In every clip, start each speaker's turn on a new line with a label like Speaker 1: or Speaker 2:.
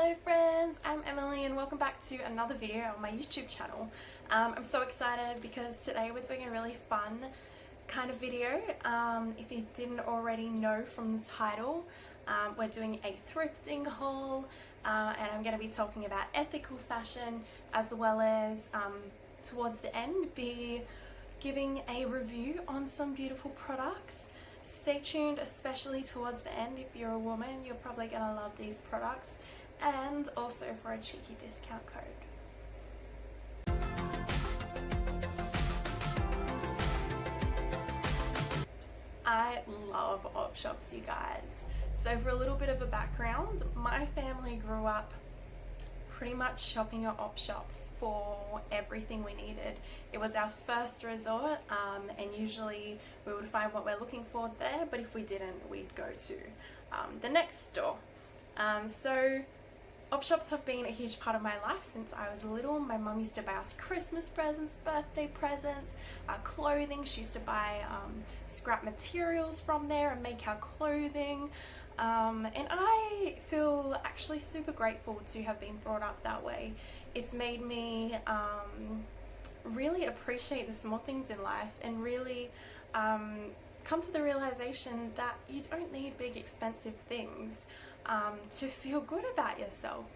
Speaker 1: Hello friends, I'm Emily and welcome back to another video on my YouTube channel. I'm so excited because today we're doing a really fun kind of video. If you didn't already know from the title, we're doing a thrifting haul and I'm going to be talking about ethical fashion as well as towards the end be giving a review on some beautiful products. Stay tuned, especially towards the end. If you're a woman, you're probably going to love these products, and also for a cheeky discount code. I love op shops, you guys. So for a little bit of a background, my family grew up pretty much shopping at op shops for everything we needed. It was our first resort, and usually we would find what we're looking for there, but if we didn't, we'd go to the next store. So op shops have been a huge part of my life since I was little. My mum used to buy us Christmas presents, birthday presents, clothing. She used to buy scrap materials from there and make our clothing. And I feel actually super grateful to have been brought up that way. It's made me really appreciate the small things in life and really come to the realization that you don't need big expensive things to feel good about yourself.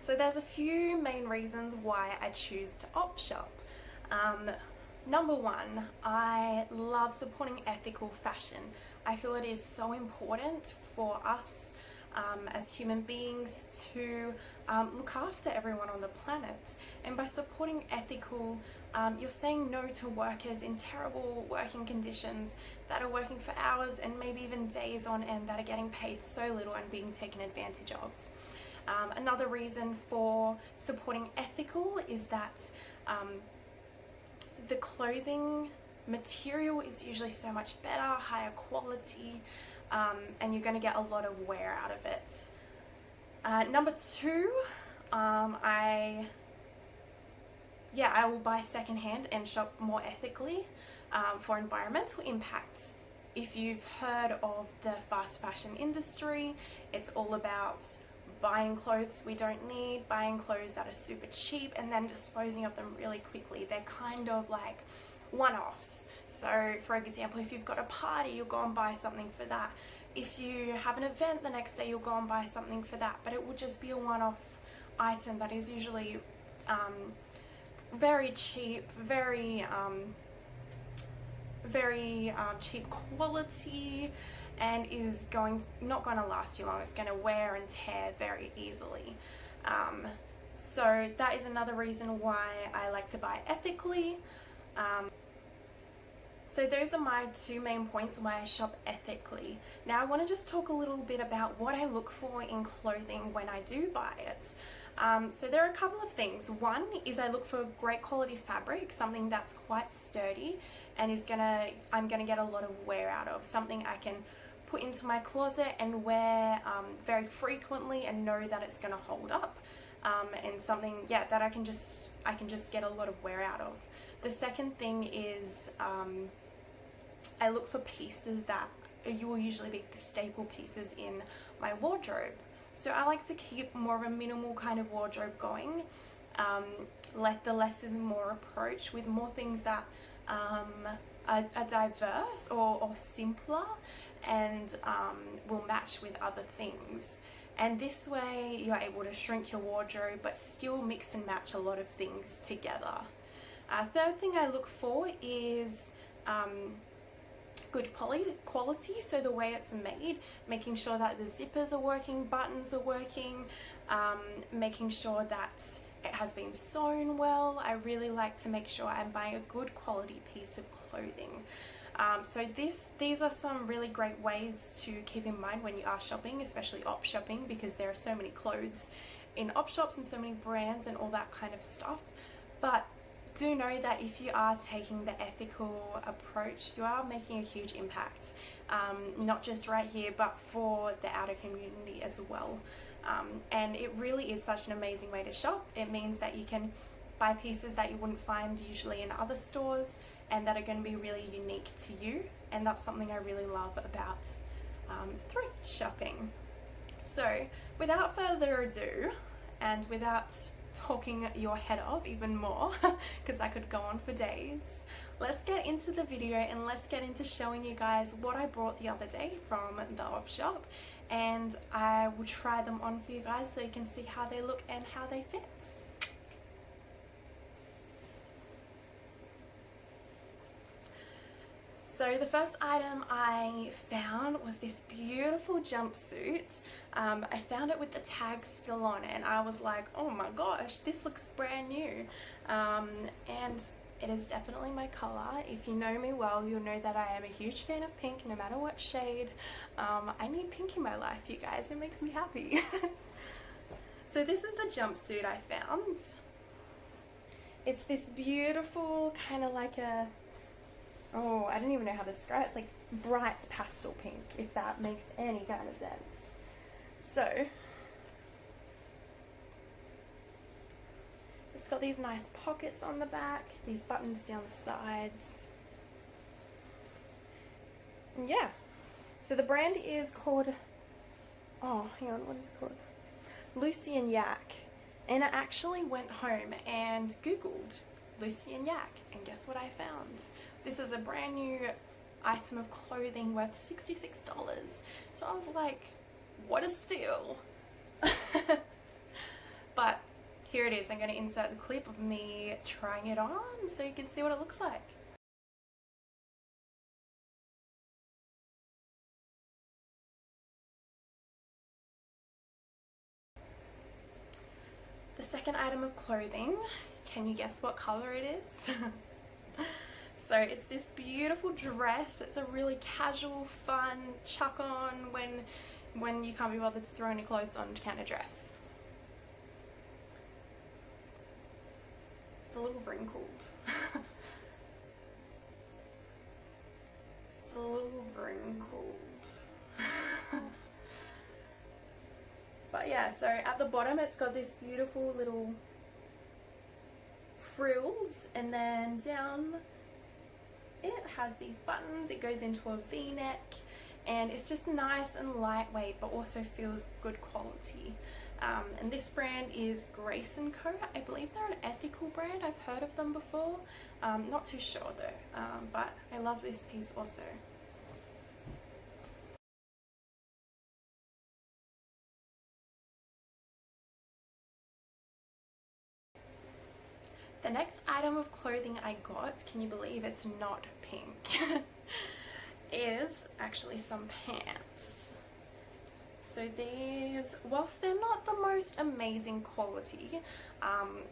Speaker 1: So there's a few main reasons why I choose to op shop. Number one, I love supporting ethical fashion. I feel it is so important for us as human beings to look after everyone on the planet. And by supporting ethical, you're saying no to workers in terrible working conditions that are working for hours and maybe even days on end that are getting paid so little and being taken advantage of. Another reason for supporting ethical is that the clothing material is usually so much better, higher quality, and you're going to get a lot of wear out of it. Number two, I will buy secondhand and shop more ethically for environmental impact. If you've heard of the fast fashion industry, it's all about buying clothes we don't need, buying clothes that are super cheap, and then disposing of them really quickly. They're kind of like one-offs. So for example, if you've got a party, you'll go and buy something for that. If you have an event the next day, you'll go and buy something for that, but it will just be a one-off item that is usually very cheap, very cheap quality, and is not going to last you long. It's going to wear and tear very easily. So that is another reason why I like to buy ethically. So those are my two main points why I shop ethically. Now I want to just talk a little bit about what I look for in clothing when I do buy it. So there are a couple of things. One is I look for great quality fabric, something that's quite sturdy and I'm gonna get a lot of wear out of, something I can put into my closet and wear very frequently and know that it's gonna hold up, and something that I can just get a lot of wear out of. The second thing is I look for pieces that will usually be staple pieces in my wardrobe. So I like to keep more of a minimal kind of wardrobe going, like the less is more approach, with more things that are diverse or simpler and will match with other things. And this way you're able to shrink your wardrobe but still mix and match a lot of things together. Third thing I look for is good quality, so the way it's made, making sure that the zippers are working, buttons are working, making sure that it has been sewn well. I really like to make sure I'm buying a good quality piece of clothing. So these are some really great ways to keep in mind when you are shopping, especially op shopping, because there are so many clothes in op shops and so many brands and all that kind of stuff. But do know that if you are taking the ethical approach, you are making a huge impact, not just right here, but for the outer community as well. And it really is such an amazing way to shop. It means that you can buy pieces that you wouldn't find usually in other stores and that are going to be really unique to you, and that's something I really love about thrift shopping. So without further ado, and without talking your head off even more, because I could go on for days, let's get into the video and let's get into showing you guys what I brought the other day from the op shop, and I will try them on for you guys so you can see how they look and how they fit. So the first item I found was this beautiful jumpsuit. I found it with the tag still on it and I was like, oh my gosh, this looks brand new. And it is definitely my colour. If you know me well, you'll know that I am a huge fan of pink, no matter what shade. I need pink in my life, you guys. It makes me happy. So this is the jumpsuit I found. It's this beautiful kind of like a, oh, I don't even know how to describe it. It's like bright pastel pink, if that makes any kind of sense. So it's got these nice pockets on the back, these buttons down the sides. And yeah, so the brand is called, oh, hang on, what is it called? Lucy and Yak. And I actually went home and Googled Lucy and Yak, and guess what I found? This is a brand new item of clothing worth $66. So I was like, what a steal. But here it is. I'm going to insert the clip of me trying it on so you can see what it looks like. The second item of clothing, can you guess what color it is? So it's this beautiful dress. It's a really casual, fun chuck on when you can't be bothered to throw any clothes on kind of dress. It's a little wrinkled. It's a little wrinkled. But yeah, so at the bottom it's got this beautiful little frills, and then down it has these buttons. It goes into a v-neck and it's just nice and lightweight but also feels good quality. And this brand is Grace & Co. I believe they're an ethical brand. I've heard of them before. Not too sure though, but I love this piece also. The next item of clothing I got, can you believe it's not pink, is actually some pants. So these, whilst they're not the most amazing quality,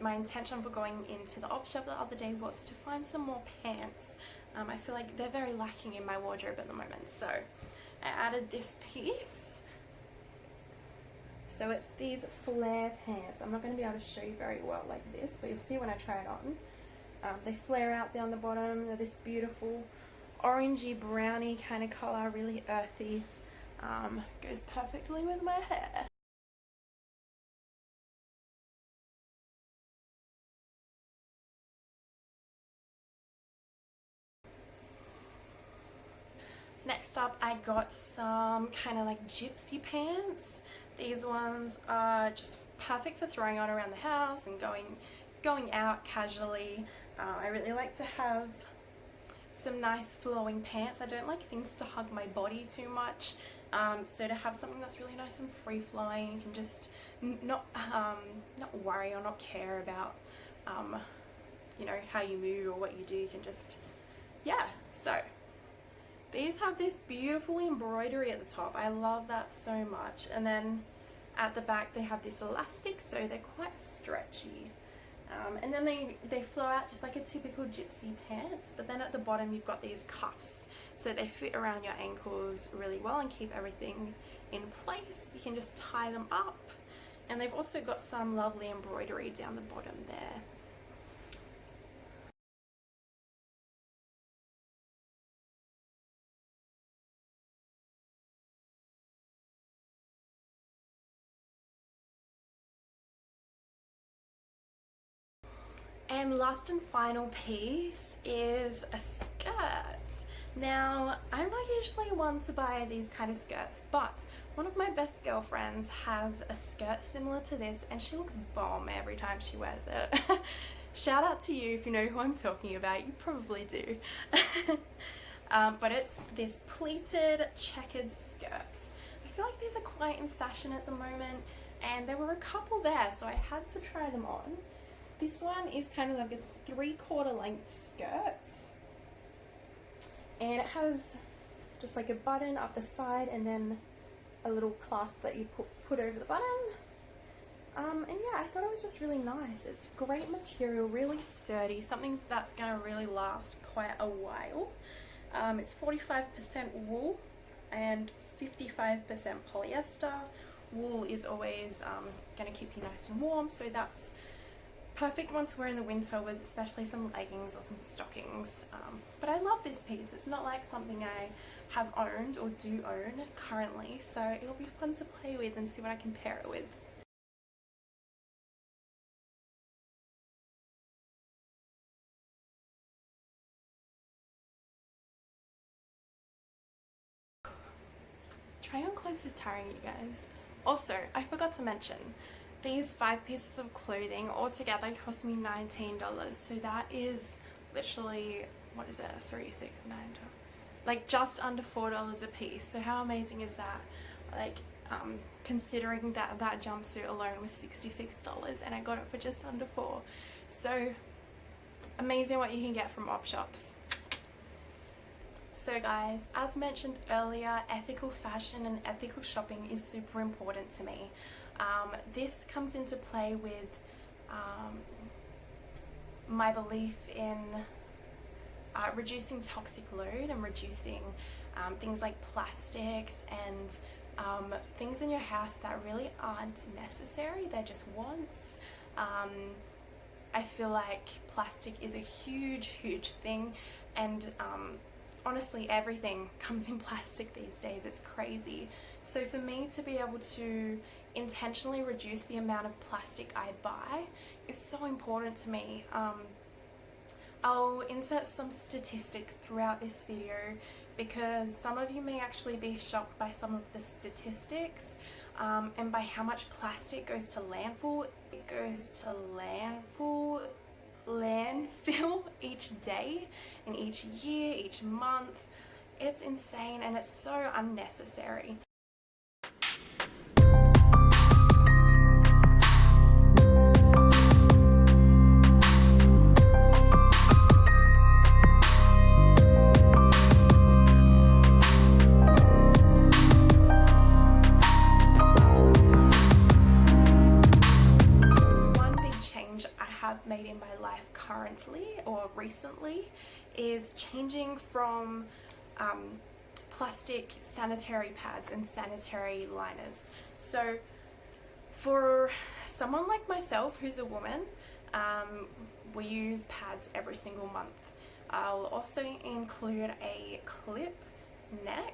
Speaker 1: my intention for going into the op shop the other day was to find some more pants. I feel like they're very lacking in my wardrobe at the moment, so I added this piece. So it's these flare pants. I'm not going to be able to show you very well like this, but you'll see when I try it on. They flare out down the bottom. They're this beautiful orangey brownie kind of colour, really earthy. Goes perfectly with my hair. Next up, I got some kind of like gypsy pants. These ones are just perfect for throwing on around the house and going out casually. I really like to have some nice flowing pants. I don't like things to hug my body too much. So to have something that's really nice and free flowing, you can just not worry or not care about you know, how you move or what you do. You can just, yeah. So these have this beautiful embroidery at the top. I love that so much. And then at the back they have this elastic, so they're quite stretchy. And then they flow out just like a typical gypsy pants, but then at the bottom you've got these cuffs, so they fit around your ankles really well and keep everything in place. You can just tie them up, and they've also got some lovely embroidery down the bottom there. And last and final piece is a skirt. Now, I'm not usually one to buy these kind of skirts, but one of my best girlfriends has a skirt similar to this and she looks bomb every time she wears it. Shout out to you if you know who I'm talking about, you probably do. But it's this pleated checkered skirt. I feel like these are quite in fashion at the moment and there were a couple there, so I had to try them on. This one is kind of like a 3/4 length skirt. And it has just like a button up the side and then a little clasp that you put over the button. And yeah, I thought it was just really nice. It's great material, really sturdy, something that's gonna really last quite a while. It's 45% wool and 55% polyester. Wool is always gonna keep you nice and warm, so that's perfect one to wear in the winter with especially some leggings or some stockings. But I love this piece. It's not like something I have owned or do own currently, so it'll be fun to play with and see what I can pair it with. Trying on clothes is tiring, you guys. Also, I forgot to mention, these 5 pieces of clothing altogether cost me $19, so that is literally, what is it, 3, 6, 9, 12, like just under $4 a piece. So how amazing is that? Like, considering that that jumpsuit alone was $66 and I got it for just under $4. So amazing what you can get from op shops. So guys, as mentioned earlier, ethical fashion and ethical shopping is super important to me. This comes into play with my belief in reducing toxic load and reducing things like plastics and things in your house that really aren't necessary, they're just wants. I feel like plastic is a huge thing, and honestly everything comes in plastic these days, it's crazy. So for me to be able to intentionally reduce the amount of plastic I buy is so important to me. I'll insert some statistics throughout this video because some of you may actually be shocked by some of the statistics and by how much plastic goes to landfill. It goes to landfill each day and each year, each month. It's insane and it's so unnecessary. Made in my life currently or recently is changing from plastic sanitary pads and sanitary liners. So for someone like myself who's a woman, we use pads every single month. I'll also include a clip next.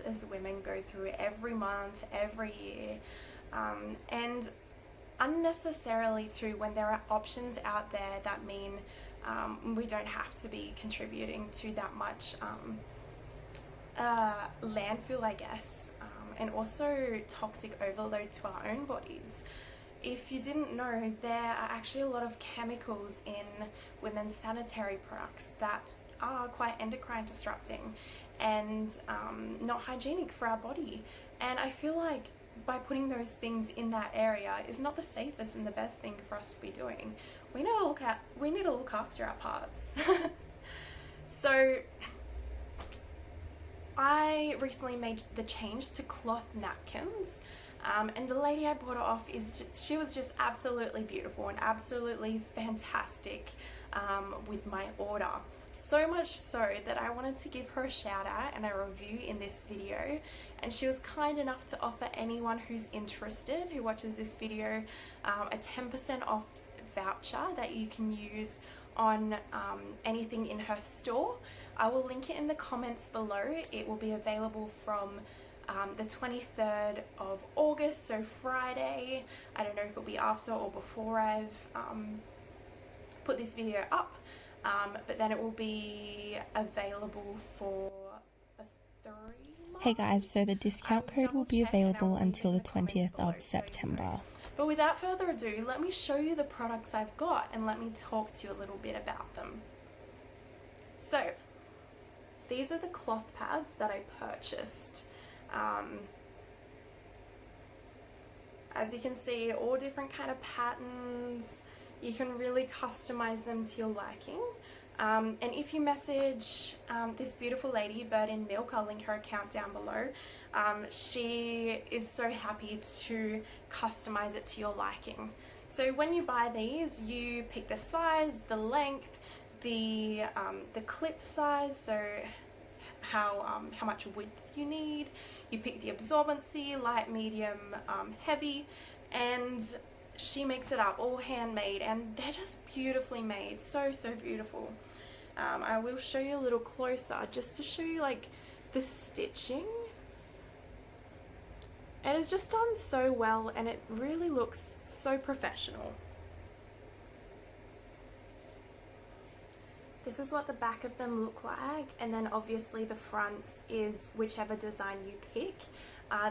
Speaker 1: As women go through every month, every year, and unnecessarily too, when there are options out there that mean we don't have to be contributing to that much landfill, I guess, and also toxic overload to our own bodies. If you didn't know, there are actually a lot of chemicals in women's sanitary products that are quite endocrine disrupting and not hygienic for our body. And I feel like by putting those things in that area is not the safest and the best thing for us to be doing. We need to look after our parts. So I recently made the change to cloth napkins. And the lady I bought it off she was just absolutely beautiful and absolutely fantastic with my order. So much so that I wanted to give her a shout out and a review in this video, and she was kind enough to offer anyone who's interested, who watches this video, a 10% off voucher that you can use on anything in her store. I will link it in the comments below. It will be available from the 23rd of August, so Friday. I don't know if it'll be after or before I've put this video up, but then it will be available for a 3-month.
Speaker 2: Hey guys, so the discount code will be available until the 20th of September.
Speaker 1: But without further ado, let me show you the products I've got and let me talk to you a little bit about them. So, these are the cloth pads that I purchased. As you can see, all different kind of patterns. You can really customize them to your liking. And if you message this beautiful lady, Bird in Milk, I'll link her account down below. She is so happy to customize it to your liking. So when you buy these, you pick the size, the length, the clip size, so how much width you need. You pick the absorbency, light, medium, heavy, and she makes it up, all handmade, and they're just beautifully made, so beautiful. I will show you a little closer just to show you like the stitching. It is just done so well and it really looks so professional. This is what the back of them look like, and then obviously the front is whichever design you pick.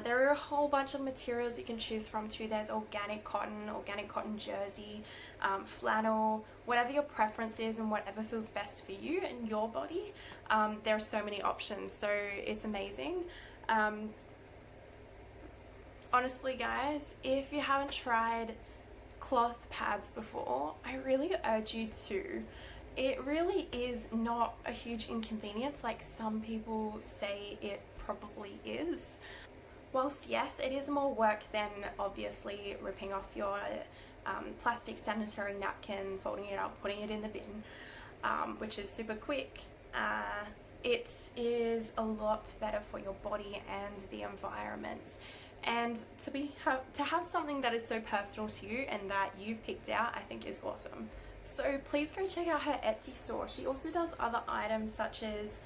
Speaker 1: There are a whole bunch of materials you can choose from too. There's organic cotton jersey, flannel, whatever your preference is and whatever feels best for you and your body. There are so many options, so it's amazing. Honestly guys, if you haven't tried cloth pads before, I really urge you to. It really is not a huge inconvenience like some people say it probably is. Whilst yes, it is more work than obviously ripping off your plastic sanitary napkin, folding it up, putting it in the bin, which is super quick. It is a lot better for your body and the environment. And to have something that is so personal to you and that you've picked out, I think is awesome. So please go check out her Etsy store. She also does other items such as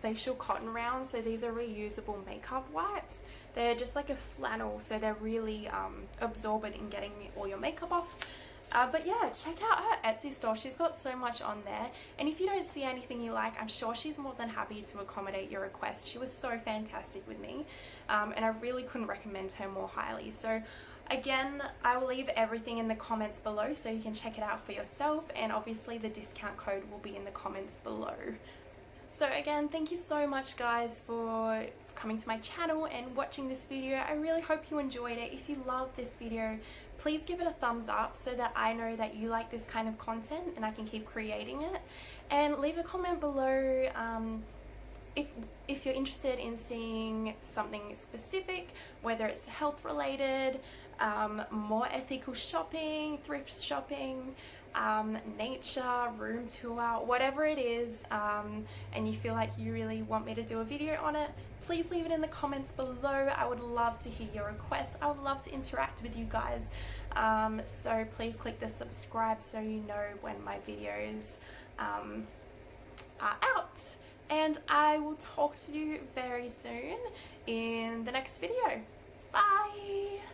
Speaker 1: facial cotton rounds. So these are reusable makeup wipes. They're just like a flannel, so they're really absorbent in getting all your makeup off. But yeah, check out her Etsy store. She's got so much on there. And if you don't see anything you like, I'm sure she's more than happy to accommodate your request. She was so fantastic with me. And I really couldn't recommend her more highly. So again, I will leave everything in the comments below so you can check it out for yourself, and obviously the discount code will be in the comments below. So again, thank you so much guys for coming to my channel and watching this video. I really hope you enjoyed it. If you love this video, please give it a thumbs up so that I know that you like this kind of content and I can keep creating it. And leave a comment below if you're interested in seeing something specific, whether it's health related, more ethical shopping, thrift shopping, nature, room tour, whatever it is, and you feel like you really want me to do a video on it, please leave it in the comments below. I would love to hear your requests. I would love to interact with you guys. So please click the subscribe so you know when my videos are out. And I will talk to you very soon in the next video. Bye!